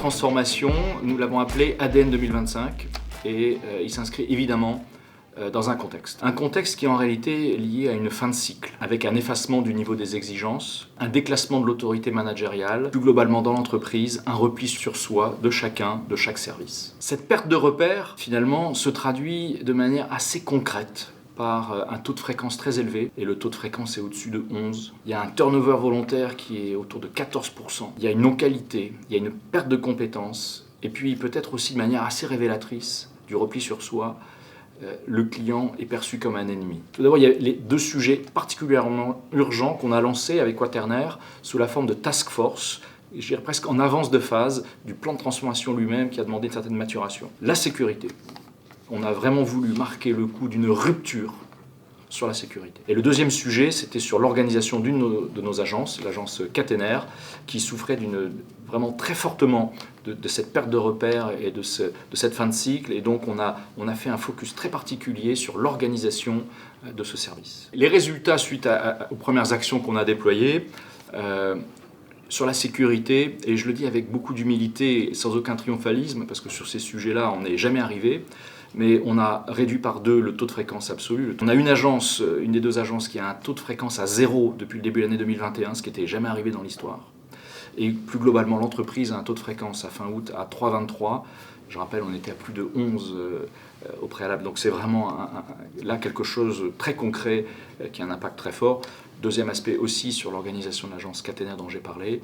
transformation, nous l'avons appelé ADN 2025 et il s'inscrit évidemment dans un contexte qui est en réalité lié à une fin de cycle, avec un effacement du niveau des exigences, un déclassement de l'autorité managériale, plus globalement dans l'entreprise, un repli sur soi de chacun, de chaque service. Cette perte de repères, finalement, se traduit de manière assez concrète par un taux de fréquence très élevé, et le taux de fréquence est au-dessus de 11. Il y a un turnover volontaire qui est autour de 14%. Il y a une non-qualité, il y a une perte de compétences, et puis peut-être aussi de manière assez révélatrice du repli sur soi, le client est perçu comme un ennemi. Tout d'abord, il y a les deux sujets particulièrement urgents qu'on a lancés avec Quaternaire sous la forme de task force, je dirais presque en avance de phase du plan de transformation lui-même qui a demandé une certaine maturation. La sécurité. On a vraiment voulu marquer le coup d'une rupture sur la sécurité. Et le deuxième sujet, c'était sur l'organisation d'une de nos agences, l'agence Quaternaire, qui souffrait vraiment très fortement de cette perte de repères et de cette fin de cycle. Et donc on a fait un focus très particulier sur l'organisation de ce service. Les résultats suite aux premières actions qu'on a déployées, sur la sécurité, et je le dis avec beaucoup d'humilité et sans aucun triomphalisme, parce que sur ces sujets-là, on n'est jamais arrivé, mais on a réduit par 2 le taux de fréquence absolu. On a une des deux agences qui a un taux de fréquence à 0 depuis le début de l'année 2021, ce qui n'était jamais arrivé dans l'histoire. Et plus globalement, l'entreprise a un taux de fréquence à fin août à 3,23. Je rappelle, on était à plus de 11 au préalable. Donc c'est vraiment là quelque chose de très concret qui a un impact très fort. Deuxième aspect aussi sur l'organisation de l'agence Quaternaire dont j'ai parlé.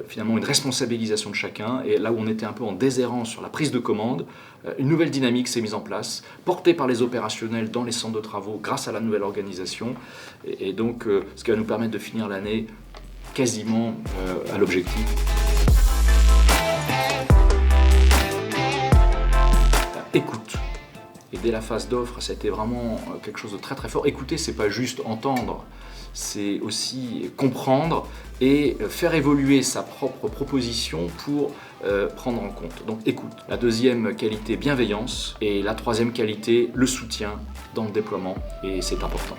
Finalement, une responsabilisation de chacun. Et là où on était un peu en déshérence sur la prise de commande, une nouvelle dynamique s'est mise en place, portée par les opérationnels dans les centres de travaux grâce à la nouvelle organisation. Et donc, ce qui va nous permettre de finir l'année quasiment à l'objectif. Écoute. Et dès la phase d'offre, ça a été vraiment quelque chose de très très fort. Écouter, c'est pas juste entendre, c'est aussi comprendre et faire évoluer sa propre proposition pour prendre en compte. Donc écoute. La deuxième qualité, bienveillance. Et la troisième qualité, le soutien dans le déploiement. Et c'est important.